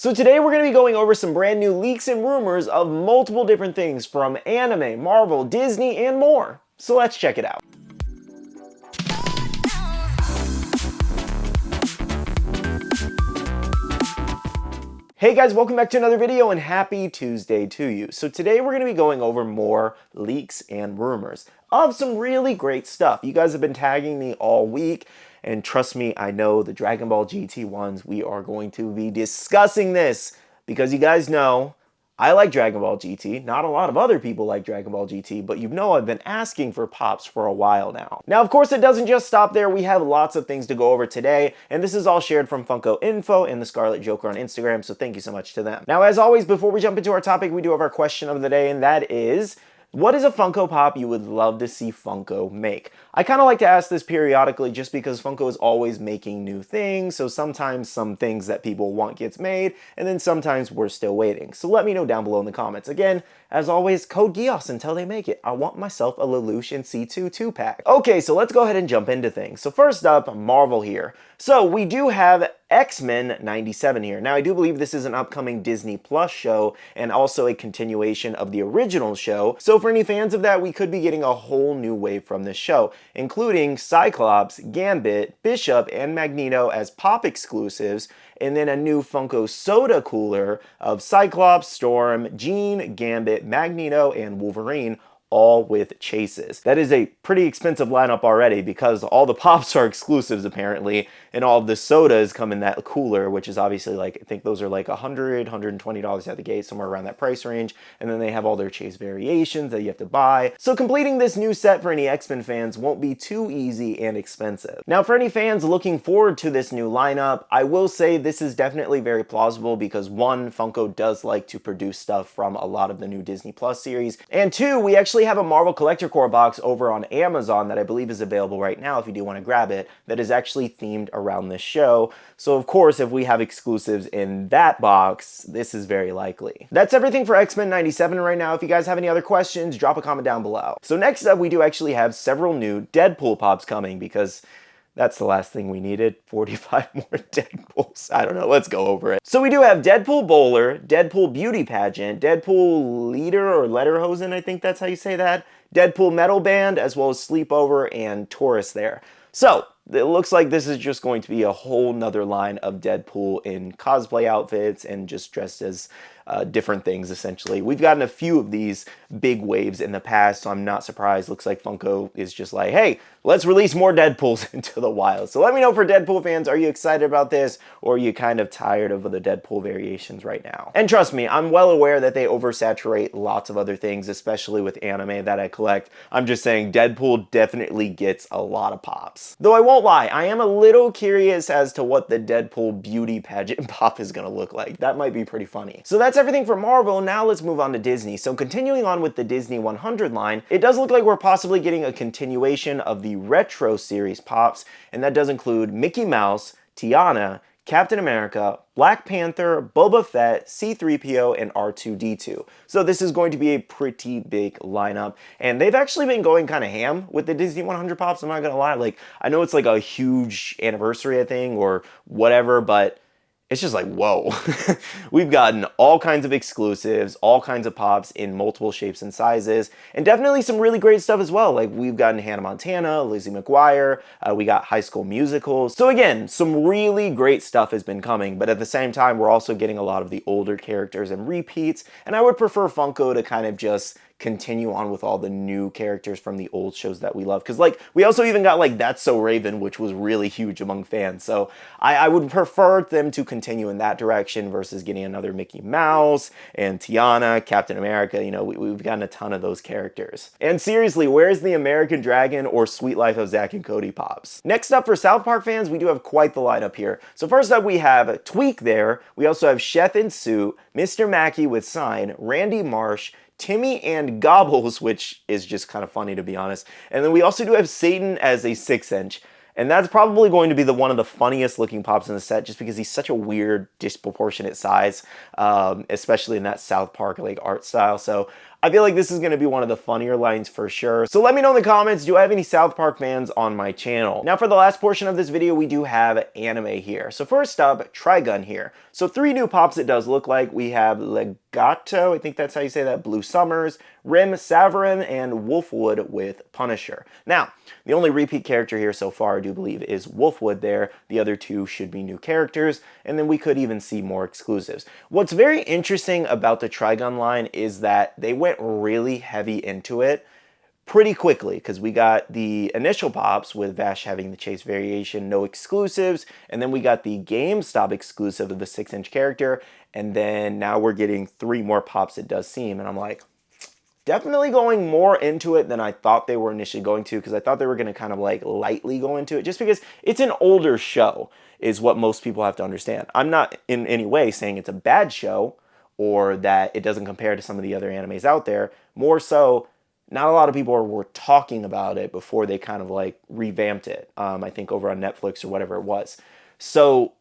So today we're going to be going over some brand new leaks and rumors of multiple different things from anime, Marvel, Disney, and more. So let's check it out. Hey guys, welcome back to another video and happy Tuesday to you. So today we're going to be going over more leaks and rumors of some really great stuff. You guys have been tagging me all week, and trust me, I know the Dragon Ball GT ones, we are going to be discussing this because you guys know I like Dragon Ball GT. Not a lot of other people like Dragon Ball GT, but you know I've been asking for Pops for a while now. Now, of course, it doesn't just stop there. We have lots of things to go over today, and this is all shared from Funko Info and the Scarlet Joker on Instagram, so thank you so much to them. Now, as always, before we jump into our topic, we do have our question of the day, and that is, what is a Funko Pop you would love to see Funko make? I kind of like to ask this periodically just because Funko is always making new things, so sometimes some things that people want gets made, and then sometimes we're still waiting. So let me know down below in the comments. Again, as always, code GIOS until they make it. I want myself a Lelouch and C2 2-pack. Okay, so let's go ahead and jump into things. So first up, Marvel here. So we do have X-Men 97 here. Now, I do believe this is an upcoming Disney Plus show and also a continuation of the original show. So for any fans of that, we could be getting a whole new wave from this show, including Cyclops, Gambit, Bishop, and Magneto as pop exclusives, and then a new Funko soda cooler of Cyclops, Storm, Jean, Gambit, Magneto, and Wolverine, all with chases. That is a pretty expensive lineup already because all the Pops are exclusives apparently, and all of the sodas come in that cooler, which is obviously like, I think those are like $100, $120 at the gate, somewhere around that price range, and then they have all their chase variations that you have to buy. So completing this new set for any X-Men fans won't be too easy and expensive. Now, for any fans looking forward to this new lineup, I will say this is definitely very plausible because one, Funko does like to produce stuff from a lot of the new Disney Plus series, and two, we actually have a Marvel Collector Core box over on Amazon that I believe is available right now if you do want to grab it, that is actually themed around this show. So of course, if we have exclusives in that box, this is very likely. That's everything for X-Men 97 right now. If you guys have any other questions, drop a comment down below. So next up, we do actually have several new Deadpool Pops coming because that's the last thing we needed. 45 more Deadpools. I don't know. Let's go over it. So we do have Deadpool Bowler, Deadpool Beauty Pageant, Deadpool Leader or Lederhosen, I think that's how you say that, Deadpool Metal Band, as well as Sleepover and Taurus there. So it looks like this is just going to be a whole nother line of Deadpool in cosplay outfits and just dressed as different things, essentially. We've gotten a few of these big waves in the past, so I'm not surprised. Looks like Funko is just like, hey, let's release more Deadpools into the wild. So let me know for Deadpool fans, are you excited about this, or are you kind of tired of the Deadpool variations right now? And trust me, I'm well aware that they oversaturate lots of other things, especially with anime that I collect. I'm just saying Deadpool definitely gets a lot of pops. Though I won't lie, I am a little curious as to what the Deadpool Beauty Pageant pop is going to look like. That might be pretty funny. So that's everything for Marvel. Now let's move on to Disney. So continuing on with the Disney 100 line, it does look like we're possibly getting a continuation of the Retro series Pops, and that does include Mickey Mouse, Tiana, Captain America, Black Panther, Boba Fett, C-3PO, and R2-D2. So this is going to be a pretty big lineup, and they've actually been going kind of ham with the Disney 100 Pops, I'm not gonna lie. Like, I know it's like a huge anniversary, I think, or whatever, but it's just like, whoa. We've gotten all kinds of exclusives, all kinds of pops in multiple shapes and sizes, and definitely some really great stuff as well. Like, we've gotten Hannah Montana, Lizzie McGuire, we got High School Musicals. So again, some really great stuff has been coming, but at the same time, we're also getting a lot of the older characters and repeats, and I would prefer Funko to kind of just continue on with all the new characters from the old shows that we love. Because, like, we also even got, like, That's So Raven, which was really huge among fans. So I would prefer them to continue in that direction versus getting another Mickey Mouse and Tiana, Captain America. You know, we've gotten a ton of those characters. And seriously, where's the American Dragon or Sweet Life of Zack and Cody Pops? Next up, for South Park fans, we do have quite the lineup here. So first up, we have Tweak there. We also have Chef in Suit, Mr. Mackey with Sign, Randy Marsh, Timmy and Gobbles, which is just kind of funny to be honest. And then we also do have Satan as a 6-inch. And that's probably going to be one of the funniest looking Pops in the set just because he's such a weird, disproportionate size, especially in that South Park like art style. So I feel like this is going to be one of the funnier lines for sure. So let me know in the comments, do I have any South Park fans on my channel? Now for the last portion of this video, we do have anime here. So first up, Trigun here. So 3 new pops it does look like. We have Legato, I think that's how you say that, Blue Summers, Rim Savarin, and Wolfwood with Punisher. Now, the only repeat character here so far, I do believe, is Wolfwood there. The other 2 should be new characters, and then we could even see more exclusives. What's very interesting about the Trigun line is that they went really heavy into it pretty quickly, because we got the initial pops with Vash having the chase variation, no exclusives, and then we got the GameStop exclusive of the 6-inch character, and then now we're getting 3 more pops, it does seem, and I'm like, definitely going more into it than I thought they were initially going to, because I thought they were going to kind of like lightly go into it, just because it's an older show, is what most people have to understand. I'm not in any way saying it's a bad show, or that it doesn't compare to some of the other animes out there. More so, not a lot of people were talking about it before they kind of like revamped it. I think over on Netflix or whatever it was. So,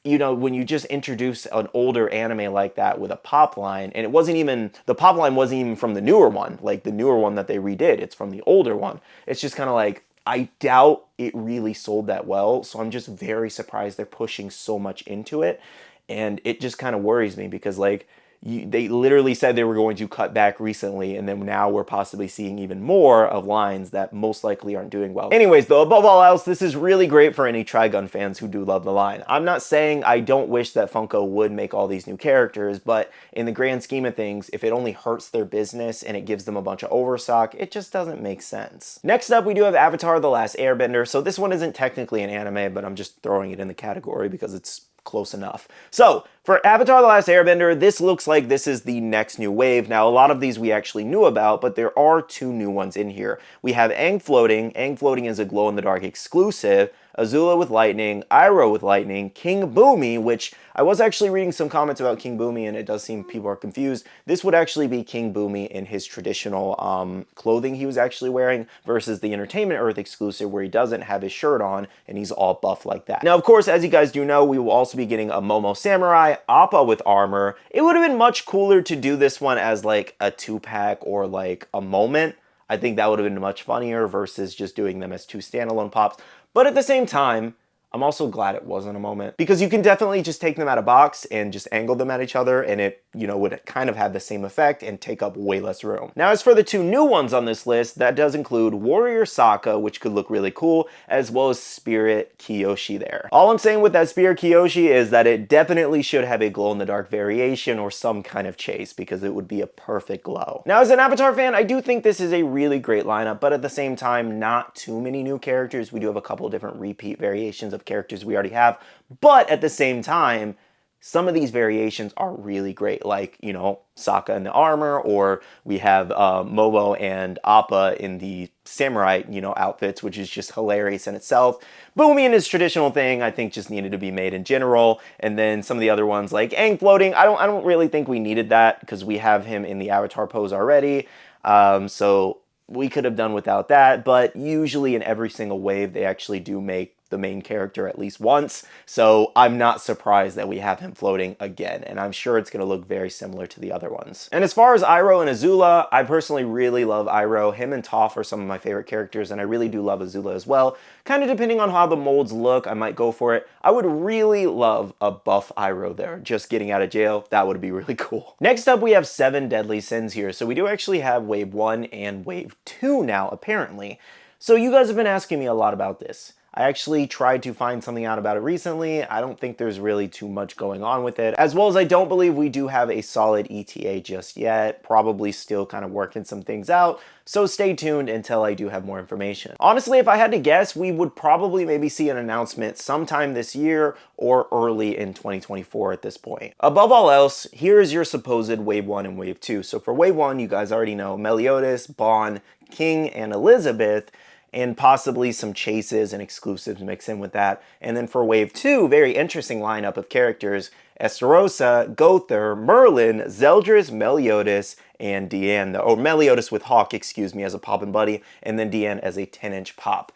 you know, when you just introduce an older anime like that with a pop line, and it wasn't even, the pop line wasn't even from the newer one, like the newer one that they redid, it's from the older one. It's just kind of like, I doubt it really sold that well, so I'm just very surprised they're pushing so much into it, and it just kind of worries me because like, they literally said they were going to cut back recently, and then now we're possibly seeing even more of lines that most likely aren't doing well. Anyways, though, above all else, this is really great for any Trigun fans who do love the line. I'm not saying I don't wish that Funko would make all these new characters, but in the grand scheme of things, if it only hurts their business and it gives them a bunch of overstock, it just doesn't make sense. Next up, we do have Avatar: The Last Airbender. So this one isn't technically an anime, but I'm just throwing it in the category because it's close enough. So for Avatar: The Last Airbender, this looks like this is the next new wave. Now, a lot of these we actually knew about, but there are 2 new ones in here. We have Aang Floating. Aang Floating is a glow-in-the-dark exclusive. Azula with lightning, Iroh with lightning, King Boomy, which I was actually reading some comments about King Boomy, and it does seem people are confused. This would actually be King Boomy in his traditional clothing he was actually wearing, versus the Entertainment Earth exclusive where he doesn't have his shirt on and he's all buff like that. Now, of course, as you guys do know, we will also be getting a Momo Samurai, Appa with armor. It would have been much cooler to do this one as like a 2-pack or like a moment. I think that would have been much funnier versus just doing them as 2 standalone pops. But at the same time, I'm also glad it wasn't a moment, because you can definitely just take them out of box and just angle them at each other, and it, you know, would kind of have the same effect and take up way less room. Now, as for the 2 new ones on this list, that does include Warrior Sokka, which could look really cool, as well as Spirit Kyoshi there. All I'm saying with that Spirit Kyoshi is that it definitely should have a glow-in-the-dark variation or some kind of chase, because it would be a perfect glow. Now, as an Avatar fan, I do think this is a really great lineup, but at the same time, not too many new characters. We do have a couple different repeat variations of characters we already have, but at the same time, some of these variations are really great, like, you know, Sokka in the armor, or we have Momo and Appa in the samurai, you know, outfits, which is just hilarious in itself. Boomy in his traditional thing, I think just needed to be made in general, and then some of the other ones like Aang Floating, I don't really think we needed that, because we have him in the Avatar pose already, so we could have done without that, but usually in every single wave, they actually do make the main character at least once, so I'm not surprised that we have him floating again, and I'm sure it's going to look very similar to the other ones. And as far as Iroh and Azula, I personally really love Iroh. Him and Toph are some of my favorite characters, and I really do love Azula as well. Kind of depending on how the molds look, I might go for it. I would really love a buff Iroh there, just getting out of jail. That would be really cool. Next up, we have 7 Deadly Sins here, so we do actually have Wave 1 and Wave 2 now, apparently. So you guys have been asking me a lot about this. I actually tried to find something out about it recently. I don't think there's really too much going on with it, as well as I don't believe we do have a solid ETA just yet. Probably still kind of working some things out, so stay tuned until I do have more information. Honestly, if I had to guess, we would probably maybe see an announcement sometime this year or early in 2024 at this point. Above all else, here is your supposed Wave 1 and Wave 2. So for Wave 1, you guys already know Meliodas, Bon, King, and Elizabeth, and possibly some chases and exclusives mixed in with that. And then for Wave 2, very interesting lineup of characters: Estarossa, Gother, Merlin, Zeldris, Meliodas, and Deanne, or Meliodas with Hawk, excuse me, as a pop and buddy, and then Deanne as a 10-inch pop.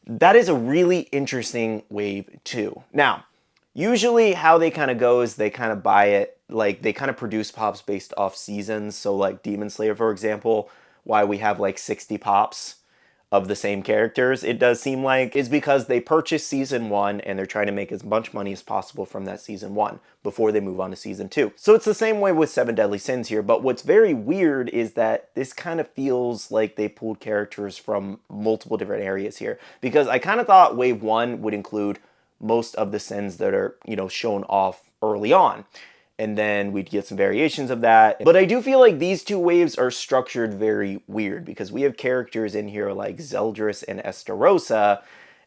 That is a really interesting Wave 2. Now, usually how they kind of go is they kind of buy it like they kind of produce pops based off seasons. So like Demon Slayer, for example, why we have like 60 pops of the same characters, it does seem like, is because they purchased season 1 and they're trying to make as much money as possible from that season 1 before they move on to season 2. So it's the same way with Seven Deadly Sins here, but what's very weird is that this kind of feels like they pulled characters from multiple different areas here, because I kind of thought wave 1 would include most of the sins that are, you know, shown off early on, and then we'd get some variations of that. But I do feel like these two waves are structured very weird, because we have characters in here like Zeldris and Estarossa,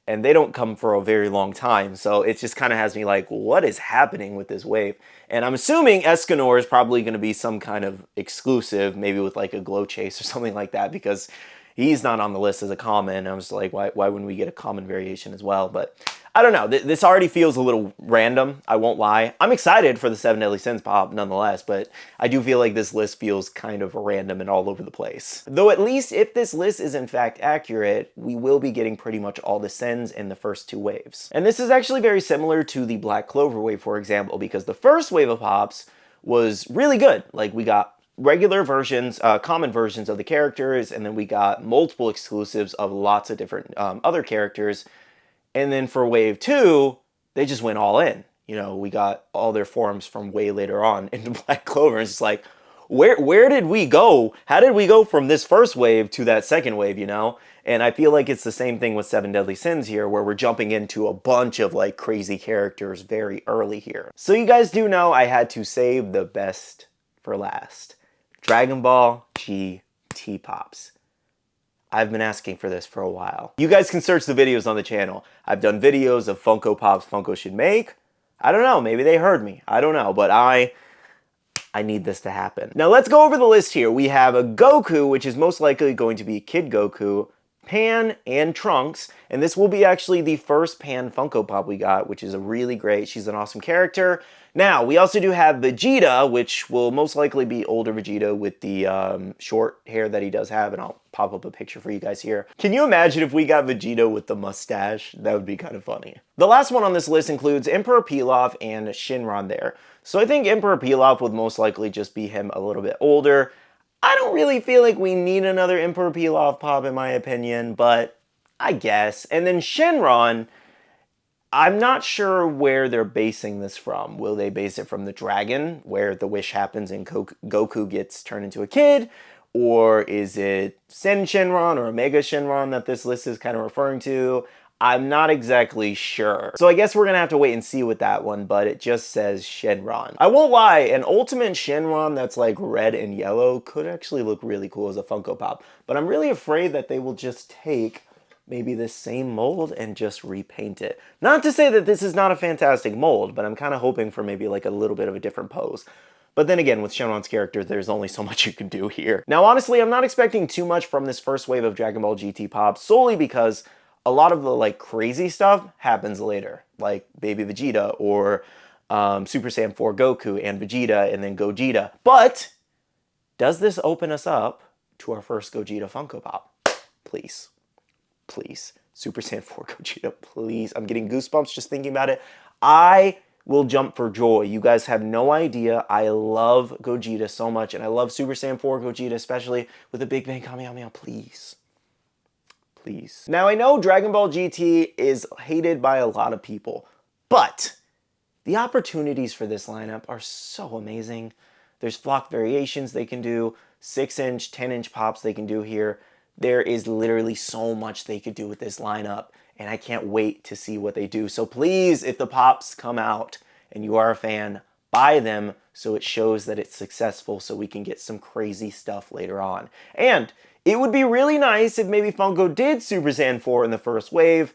and they don't come for a very long time. So it just kind of has me like, what is happening with this wave? And I'm assuming Escanor is probably going to be some kind of exclusive, maybe with like a glow chase or something like that, because he's not on the list as a common. I was like, why wouldn't we get a common variation as well? But I don't know. This already feels a little random, I won't lie. I'm excited for the Seven Deadly Sins pop nonetheless, but I do feel like this list feels kind of random and all over the place. Though at least if this list is in fact accurate, we will be getting pretty much all the sins in the first 2 waves. And this is actually very similar to the Black Clover wave, for example, because the first wave of pops was really good. Like, we got regular versions, common versions of the characters, and then we got multiple exclusives of lots of different other characters. And then for wave 2, they just went all in. You know, we got all their forms from way later on into Black Clover. It's just like, where did we go? How did we go from this first wave to that second wave, you know? And I feel like it's the same thing with Seven Deadly Sins here, where we're jumping into a bunch of like crazy characters very early here. So you guys do know I had to save the best for last. Dragon Ball GT Pops. I've been asking for this for a while. You guys can search the videos on the channel. I've done videos of Funko Pops Funko should make. I don't know, maybe they heard me. I don't know, but I need this to happen. Now let's go over the list here. We have a Goku, which is most likely going to be Kid Goku, Pan, and Trunks. And this will be actually the first Pan Funko Pop we got, which is a really great, she's an awesome character. Now, we also do have Vegeta, which will most likely be older Vegeta with the short hair that he does have, and I'll pop up a picture for you guys here. Can you imagine if we got Vegeta with the mustache? That would be kind of funny. The last one on this list includes Emperor Pilaf and Shinron there. So I think Emperor Pilaf would most likely just be him a little bit older. I don't really feel like we need another Emperor Pilaf pop in my opinion, but I guess. And then Shinron, I'm not sure where they're basing this from. Will they base it from the dragon, where the wish happens and Goku gets turned into a kid? Or is it Sen Shinron or Omega Shinron that this list is kind of referring to? I'm not exactly sure. So I guess we're gonna have to wait and see with that one, but it just says Shinron. I won't lie, an ultimate Shinron that's like red and yellow could actually look really cool as a Funko Pop, but I'm really afraid that they will just take maybe this same mold and just repaint it. Not to say that this is not a fantastic mold, but I'm kind of hoping for maybe like a little bit of a different pose. But then again, with Shenron's character, there's only so much you can do here. Now, honestly, I'm not expecting too much from this first wave of Dragon Ball GT Pop, solely because a lot of the like crazy stuff happens later, like Baby Vegeta or Super Saiyan 4 Goku and Vegeta and then Gogeta. But does this open us up to our first Gogeta Funko Pop? Please. Please. Super Saiyan 4 Gogeta, please. I'm getting goosebumps just thinking about it. I will jump for joy. You guys have no idea. I love Gogeta so much, and I love Super Saiyan 4 Gogeta, especially with the Big Bang Kamehameha. Please. Please. Now, I know Dragon Ball GT is hated by a lot of people, but the opportunities for this lineup are so amazing. There's flock variations they can do, 6-inch, 10-inch pops they can do here. There is literally so much they could do with this lineup, and I can't wait to see what they do. So please, if the pops come out and you are a fan, buy them so it shows that it's successful so we can get some crazy stuff later on. And it would be really nice if maybe Funko did Super Saiyan 4 in the first wave,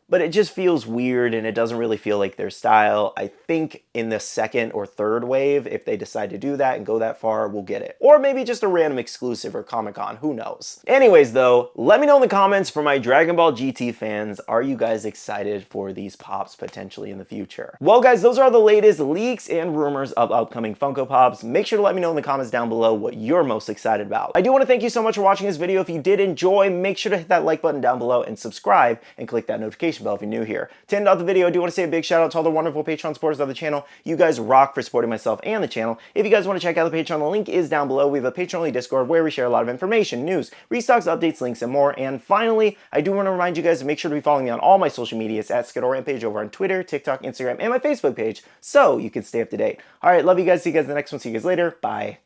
but it just feels weird and it doesn't really feel like their style. I think in the second or third wave, if they decide to do that and go that far, we'll get it. Or maybe just a random exclusive or Comic-Con, who knows. Anyways though, let me know in the comments for my Dragon Ball GT fans, are you guys excited for these pops potentially in the future? Well guys, those are the latest leaks and rumors of upcoming Funko Pops. Make sure to let me know in the comments down below what you're most excited about. I do want to thank you so much for watching this video. If you did enjoy, make sure to hit that like button down below and subscribe and click that notification notification bell if you're new here. To end out the video, I do want to say a big shout out to all the wonderful Patreon supporters of the channel. You guys rock for supporting myself and the channel. If you guys want to check out the Patreon, the link is down below. We have a Patreon-only Discord where we share a lot of information, news, restocks, updates, links, and more. And finally, I do want to remind you guys to make sure to be following me on all my social medias at SkittleRampage over on Twitter, TikTok, Instagram, and my Facebook page so you can stay up to date. All right, love you guys. See you guys in the next one. See you guys later. Bye.